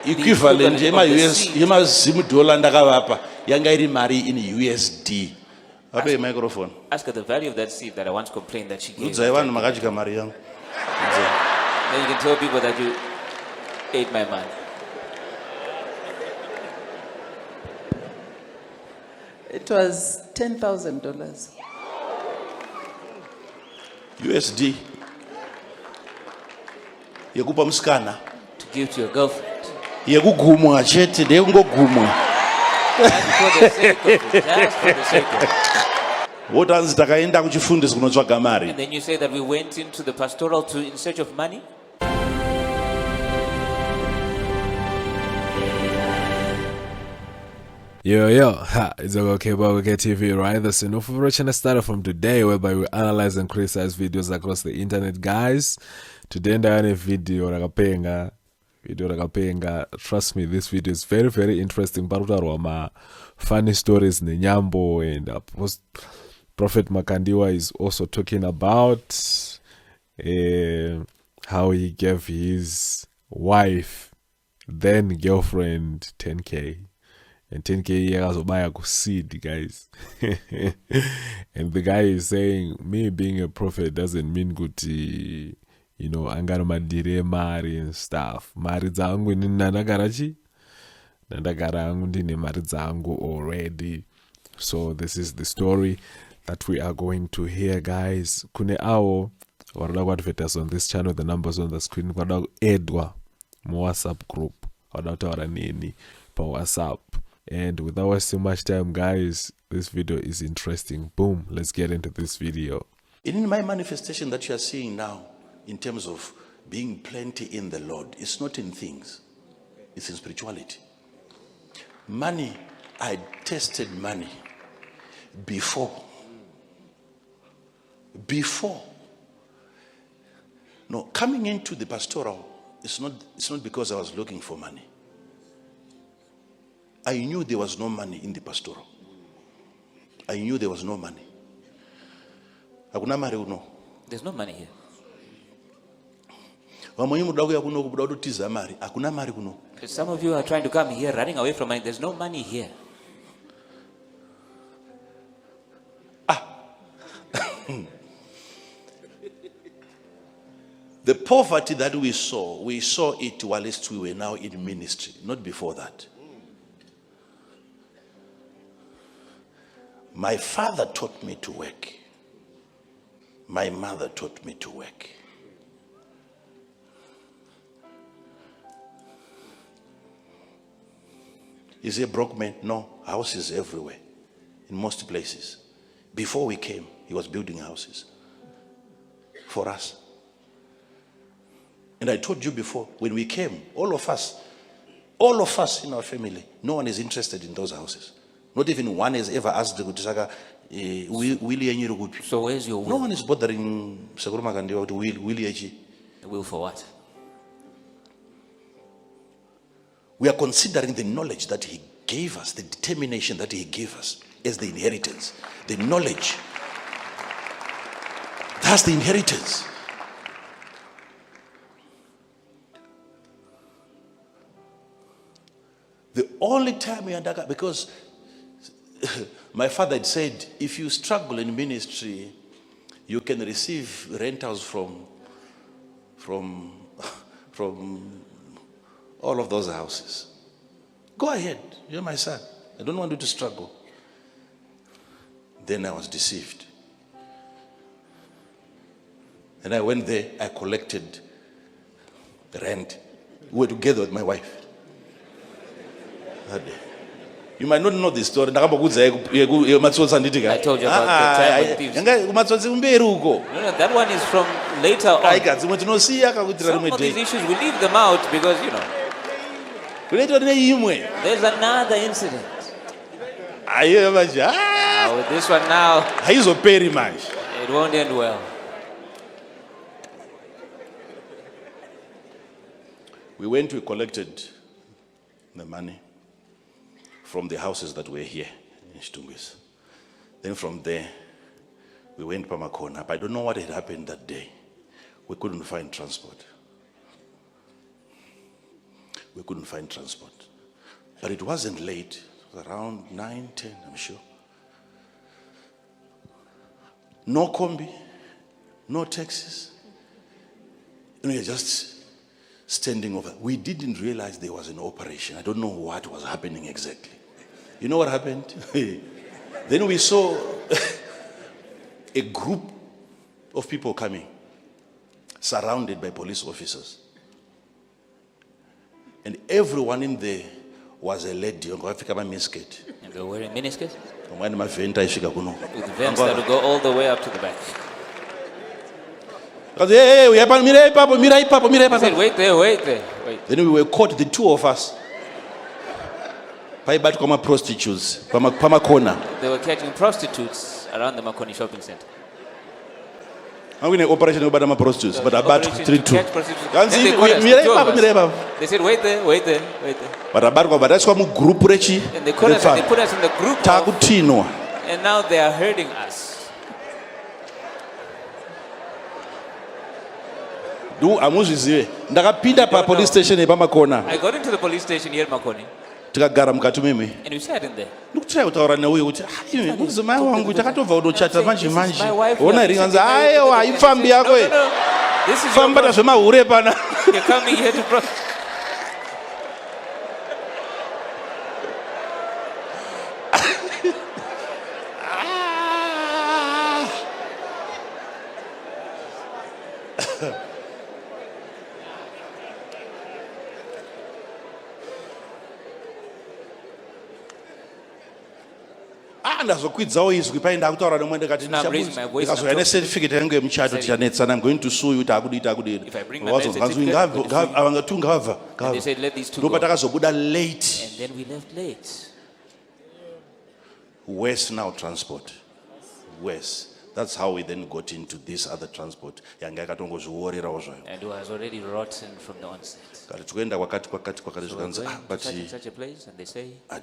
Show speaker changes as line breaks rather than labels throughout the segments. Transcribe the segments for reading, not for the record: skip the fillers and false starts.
equivalent yemazimu dollar ndakavapa yanga iri mari in USD. Ape microphone.
Ask her the value of that seed that I once complained that she gave.
Udzai vanhu makadya mari yangu.
Then you can tell people that you ate my money.
It was $10,000.
USD. Yekupa musikana.
To give to your girlfriend.
Yekugumwa chete ndeyekungogumwa.
Just for the sake of it. Just for the sake of it.
Wotanzi takaenda kuchifundisi kunotsvaga mari.
And then you say that we went into the pastoral in search of money.
Yo, it's okay, but we get TV, right? That's enough of a channel started from today, whereby we analyze and criticize videos across the internet, guys. Today, ndayane video rakapenga. Trust me, this video is very, very interesting. Parutarwa funny stories nenyambo, and Prophet Makandiwa is also talking about how he gave his wife, then girlfriend, 10K. And 10K yakazobaya kuseed, guys. And the guy is saying, me being a prophet doesn't mean good, you know, angaramadire mari and stuff. Mari dzangu ni Ndakagara angu ndine mari dzangu already. So this is the story that we are going to hear, guys. Kune awo warada kuadvertise on this channel, the numbers on the screen. Warada edwa mu WhatsApp group. Warada kutaura neni pa WhatsApp. And without wasting much time, guys, this video is interesting. Boom, let's get into this video.
In my manifestation that you are seeing now, in terms of being plenty in the Lord, it's not in things, it's in spirituality. Money, I tested money before. No, coming into the pastoral, it's not because I was looking for money. I knew there was no money in the pastoral. I knew there was no money.
There's no money here. Some of you are trying to come here, running away from money. There's no money here.
The poverty that we saw it whilst we were now in ministry, not before that. My father taught me to work. My mother taught me to work. Is he a broke man? No. Houses everywhere. In most places. Before we came, he was building houses for us. And I told you before, when we came, all of us in our family, no one is interested in those houses. Not even one has ever asked the Kutisaka,
So where's your will?
No one is bothering Sakura Makandiwa to will
The will for what?
We are considering the knowledge that he gave us, the determination that he gave us as the inheritance. The knowledge. That's the inheritance. The only time we under, because my father had said, if you struggle in ministry, you can receive rentals from all of those houses. Go ahead, you're my son. I don't want you to struggle. Then I was deceived. And I went there, I collected the rent. We were together with my wife. That day. You might not know this story. I told you about the time with thieves. No,
that one is from later on. Some of these issues, we leave them out because, you know, there's another incident. With this one now, it won't end well.
We went, we collected the money from the houses that were here in Chifundisi. Then from there, we went to Pamakona. But I don't know what had happened that day. We couldn't find transport. we couldn't find transport. But it wasn't late. It was around 9, 10, I'm sure. No combi, no taxis. You're just standing over. We didn't realize there was an operation. I don't know what was happening exactly. You know what happened? Then we saw a group of people coming, surrounded by police officers. And everyone in there was a lady.
And they were wearing miniskirts?
With vents
that would go all the way up to the back. I said, wait there.
Then we were caught, the two of us. Prostitutes.
They were catching prostitutes around the Makoni shopping center.
I'm going to operation about my prostitutes, but about 3-2.
They said, wait there.
But that's why group rechi.
And they put us in the group and now they are hurting us.
Ndakapinda police station
I got into the police station here in Makoni. And we sat in there. This is your problem. You're coming here to
Now I'm raising my voice. I'm going to sue you.
If I bring my certificate, and they said, let these two go. And then we left late.
West now transport. West. That's how we then got into this other transport. And
it was already rotten from the onset.
But
So we're going to such a place, and they say,
I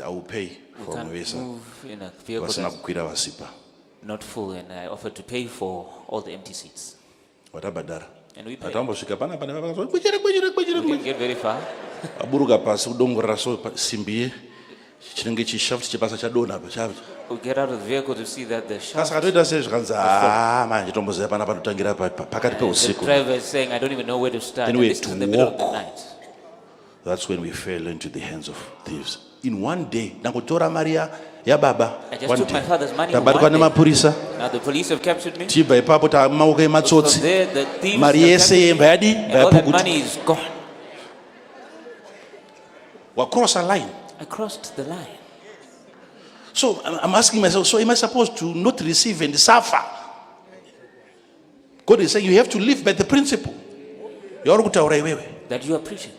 will pay for
can't move in a vehicle that's not full, and I offered to pay for all the empty seats. And we paid. We didn't get very far. We get out of the vehicle to see that the shaft. The driver is saying, I don't even know where to start.
Then
And
we
this
had
is
to
in the middle of the
walk.
night.
That's when we fell into the hands of thieves. In one day, Nakotora Maria, ya baba.
I just took my father's money in one day. Now the police have captured me. From there, the thieves have captured me, and all that money is gone.
Cross a line.
I crossed the line.
So I'm asking myself, so am I supposed to not receive and suffer? God is saying you have to live by the principle
That you are preaching.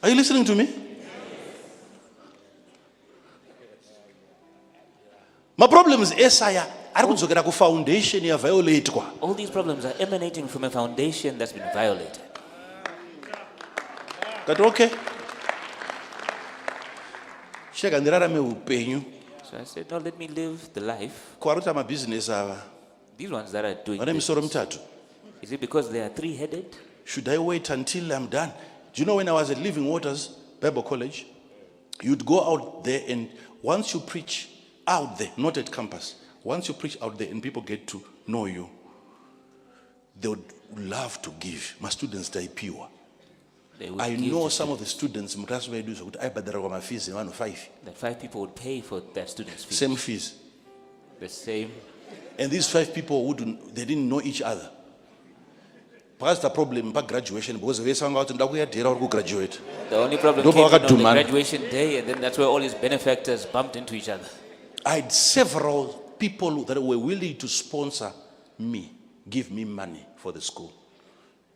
Are you listening to me? My problem is Esaya. Foundation ya violate.
All these problems are emanating from a foundation that's been violated.
But okay. So
I said, no, let me live the life. These ones that are doing this, is it because they are three-headed?
Should I wait until I'm done? Do you know when I was at Living Waters Bible College, you'd go out there, and once you preach out there, not at campus, once you preach out there and people get to know you, they would love to give. My students die pure. I know some of the students,
that 5 people would pay for their students' fees.
Same fees.
The same.
And these 5 people, they didn't know each other. Perhaps the problem about graduation, because they sang out and graduate.
The only problem came on the graduation day, and then that's where all his benefactors bumped into each other.
I had several people that were willing to sponsor me, give me money for the school.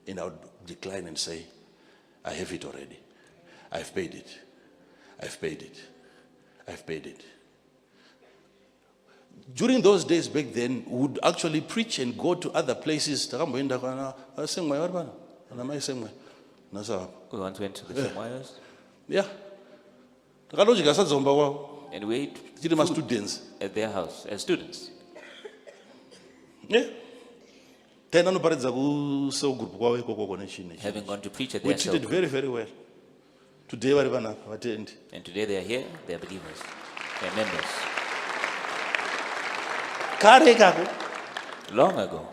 And I would decline and say, I have it already. I've paid it. I've paid it. I've paid it. During those days back then, we would actually preach and go to other places.
We once went to the same wires.
Yeah.
And we ate
students
at their house as students.
Yeah. Tena noparidza ku cell group kwawo ikoko connection.
having gone to preach at
We
their cell
treated
group.
very, very well. Today vari vanapa vatendi.
And today they are here, they are believers, they are members.
Kare kako.
Long ago,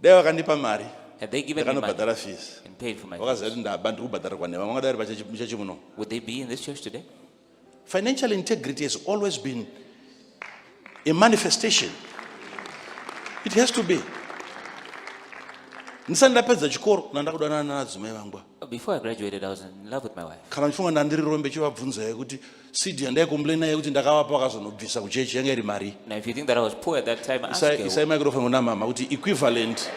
Dai vakandipa mari.
had they given me money
Ndakanobhadhara fees.
and paid for my
Wakaziva
fees,
kuti ndaba ndiri kubhadhara kwanhema. Vamwe vadai vari pachechi muno.
would they be in this church today?
Financial integrity has always been a manifestation. It has to be. Ndisati ndapedza chikoro nandakudanana nadzimai vangu.
Before I graduated, I was in love with my wife.
Kana ndifunga ndandiri rombe chivabvunzai kuti CD yandaikomplaina yekuti ndakavapa vakazonobvisa kuchechi yanga iri mari.
Now, if you think that I was poor at that time, ask her,
Isai microphone kuna mama kuti equivalent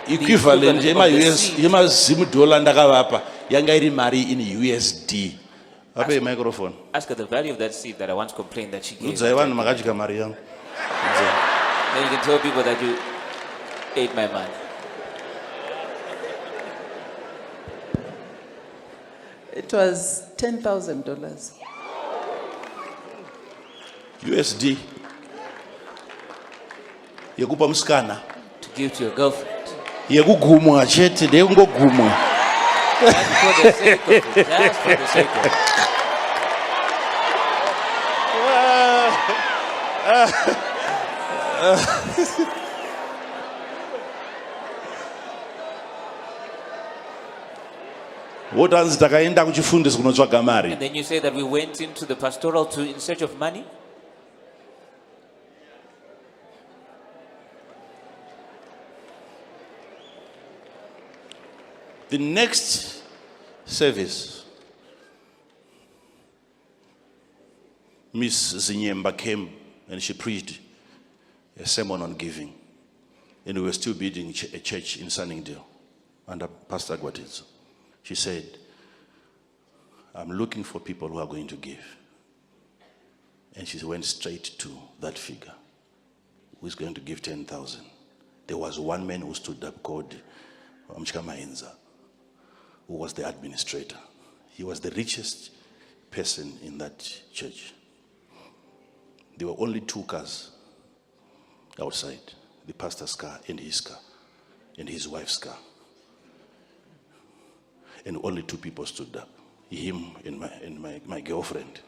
the
equivalent
of the seed
yemazimu dollar ndakavapa yanga iri mari in USD. Vape microphone.
Ask her the value of that seed that I once complained that she gave.
Udzai vanhu makadya mari yangu.
Then you can tell people that you ate my money.
It was $10,000.
USD yekupa musikana
To give to your girlfriend.
yekugumwa chete ndeyekungogumwa.
Just for the sake of it. Just for the sake of it.
Wotanzi takaenda kuchifundisi kunotsvaga mari.
And then you say that we went into the pastoral in search of money?
The next service, Miss Zinyemba came and she preached a sermon on giving. And we were still building a church in Sunningdale under Pastor Gwatidzo. She said, I'm looking for people who are going to give. And she went straight to that figure. Who is going to give 10,000? There was one man who stood up called Amchika Maenza, who was the administrator. He was the richest person in that church. There were only 2 cars outside, the pastor's car and his car, and his wife's car. And only 2 people stood up, him and my girlfriend.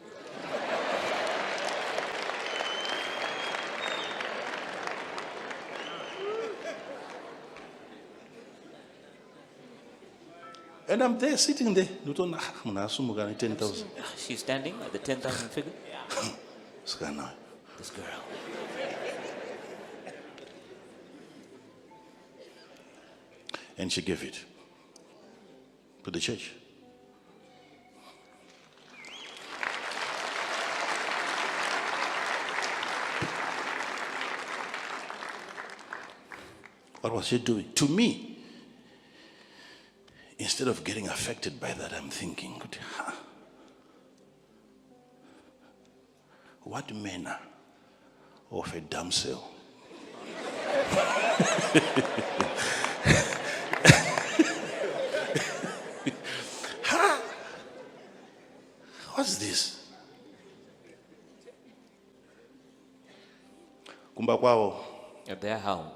And I'm there sitting there. 10,000.
She's standing at the 10,000 figure.
This girl.
This girl.
And she gave it to the church. What was she doing? To me, instead of getting affected by that, I'm thinking, what manner of a damsel what's this? Kumba kwao,
At their home,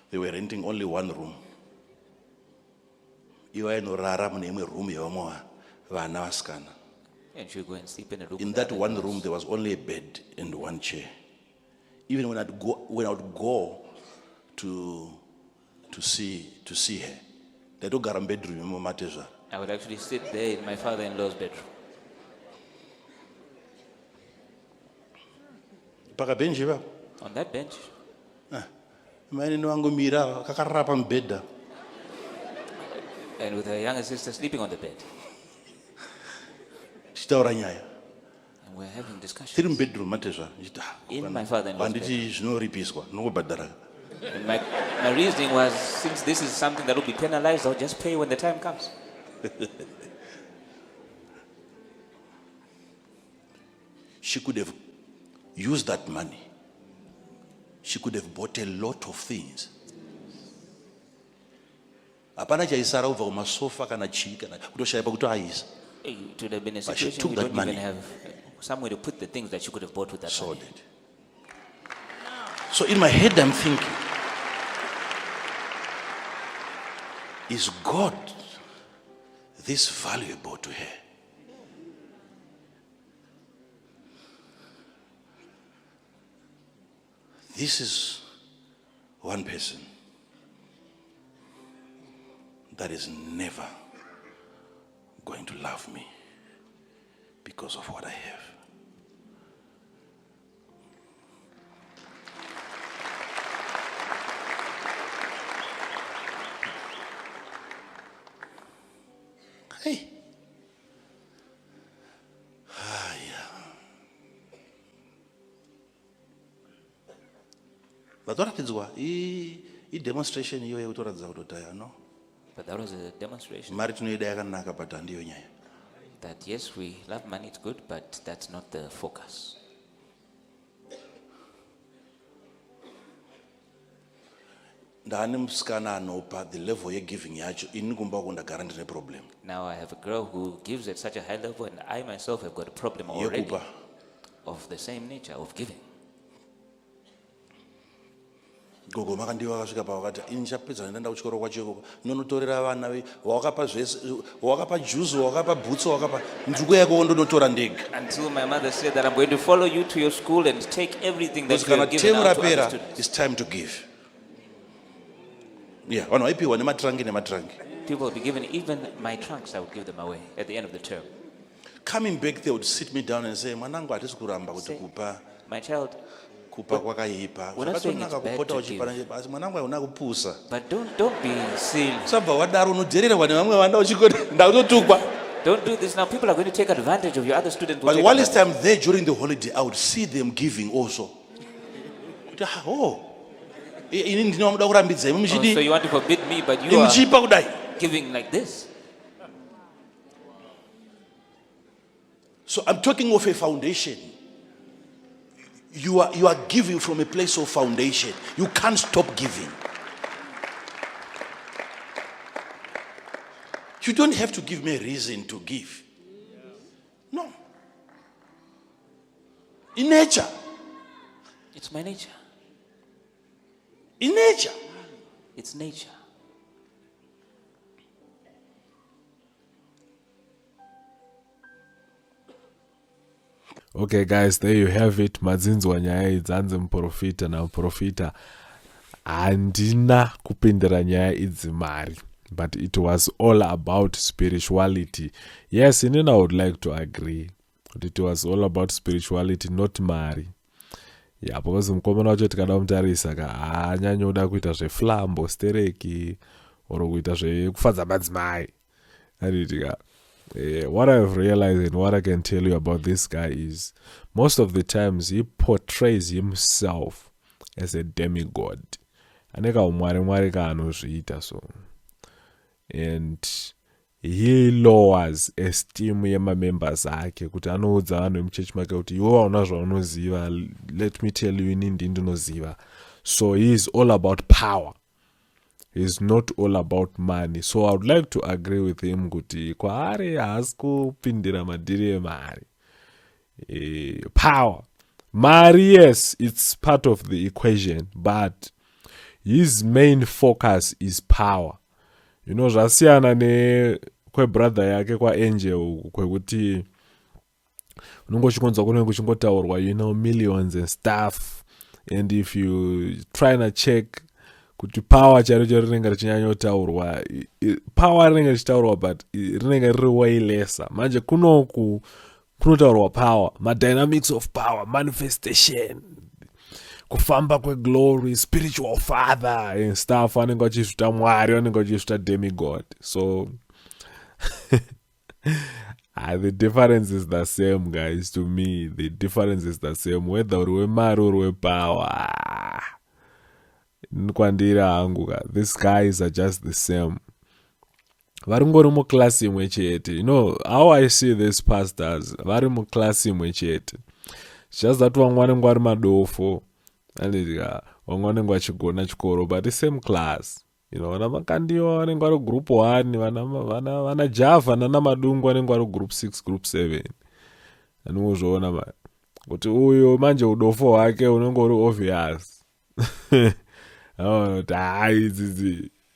they were renting only one room. Iwa inorara mune imwe room yevamwe vana vasikana.
and she'll go and sleep in a room.
In
with
that
other
one
girls.
room, there was only a bed and one chair. Even when I would go to see her, they don't get a bedroom.
I would actually sit there in my father-in-law's bedroom. On that bench, and with her younger sister sleeping on the bed. And we're having discussions. In my father-in-law's bedroom. And my reasoning was, since this is something that will be penalized, I'll just pay when the time comes.
She could have used that money. She could have bought a lot of things. Apana chaisara over masofa kana chii kana kutoshaipa kutoaisa.
It would have been a
But she
situation
took
you
that
don't
money.
even have somewhere to put the things that you could have bought with that
Sold
money.
it. So in my head I'm thinking, is God this valuable to her? This is one person that is never going to love me because of what I have. Hey. Vatoratidzwa I demonstration iyo yekutoratidza kutotaya no.
But that was a demonstration.
Mari tinoida yakanaka but handiyo nyaya.
That yes, we love money, it's good, but that's not the focus.
Ndane musikana anopa the level yegiving yacho ini kumba uko ndagara ndine problem.
Now I have a girl who gives at such a high level, and I myself have got a problem already
Yekupa.
of the same nature of giving.
Gogo Makandiwa akasvika pavakati inchapedza ndaenda kuchikoro kwachiko nonotorera vana wakapa zvese wakapa juice wakapa bhutsu wakapa nduku yako ndonotora ndega.
Until my mother said that I'm going to follow you to your school and take everything that you have given out to other students.
It's time to give. Yeah, vanhu vaipiwa nematrangi nematrangi.
People would be given even my trunks, I would give them away at the end of the term.
Coming back, they would sit me down and say, mwanangu hatisi kuramba kuti kupa.
My child,
Kupa kwakaipa. Zvakatonaka kupota uchipana asi mwanangu hauna kupusa.
But don't be silly.
Sabva wadaro unodzererwa nevamwe vana uchikoti ndakutotukwa.
Don't do this now. People are going to take advantage of your other students.
But while this time there during the holiday, I would see them giving also. Oh.
So you want to forbid me, but you are giving like this.
So I'm talking of a foundation. You are giving from a place of foundation. You can't stop giving. You don't have to give me a reason to give. No. In nature.
It's my nature.
In nature.
It's nature.
Okay guys, there you have it. Madzinzwa nyaya idzanze muprofita namuprofita handina kupindira nyaya idzi mari, but it was all about spirituality. Yes, inini I would like to agree that it was all about spirituality, not mari. Yeah, because mukomana wacho tikada kumutarisa ka haanyanyoda kuita zveflambo stereki or kuita zvekufadza madzimai. Haditika what I've realized and what I can tell you about this guy is most of the times he portrays himself as a demigod. Aneka umwari kaanozviita so. And he lowers esteem yemamembers ake kuti anoudza vanhu vemuchechi make kuti iwe hauna zvaunoziva, let me tell you inini ndinoziva. So he is all about power. He's not all about money. So I would like to agree with him kuti kwaari haasi kupindira madhiri emari. Power. Mari, yes, it's part of the equation, but his main focus is power. You know, zvasiyana kwebrother yake kwaAngel kwekuti unongochikonzwa kunenge kuchingotaurwa, you know, millions and stuff, and if you try to check kuti power charo rinenge richinyanyotaurwa, power rinenge richitaurwa but rinenge riri way lesser. Manje kunotaurwa power, dynamics of power, manifestation, kufamba kwe-glory, spiritual father and stuff. Vanenge vachizvita mwari, vanenge vachizvita demigod. So the difference is the same, guys. To me, the difference is the same, whether uri wemari uri wepower. Kwandira hangu, these guys are just the same. Varingori muklasi imwe chete. You know how I see these pastors, vari muklasi imwe chete. It's just that vamwe vanenge vari madofo, vamwe vanenge vachigona chikoro, but the same class. You know, vana Makandiwa vanenge vari group 1, vana Java nana Madungu vanenge vari group 6, group 7. Anongozviona kuti uyo manje udofo hwake unenge uri obvious.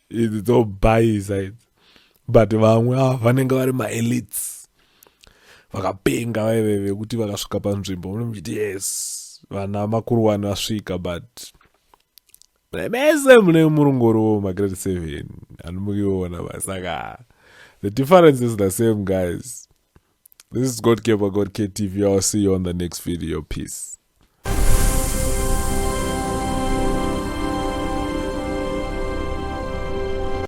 it's all buy side. But vamwe vanenge vari ma-elites vakapenga vaive vekuti vakasvika panzvimbo munomuchiti yes vana makuru wani vasvika, but mese mune murungoro magrade 7 anomukiona vasaka the difference is the same, guys. This is God Kepa, God KTV. I'll see you on the next video. Peace.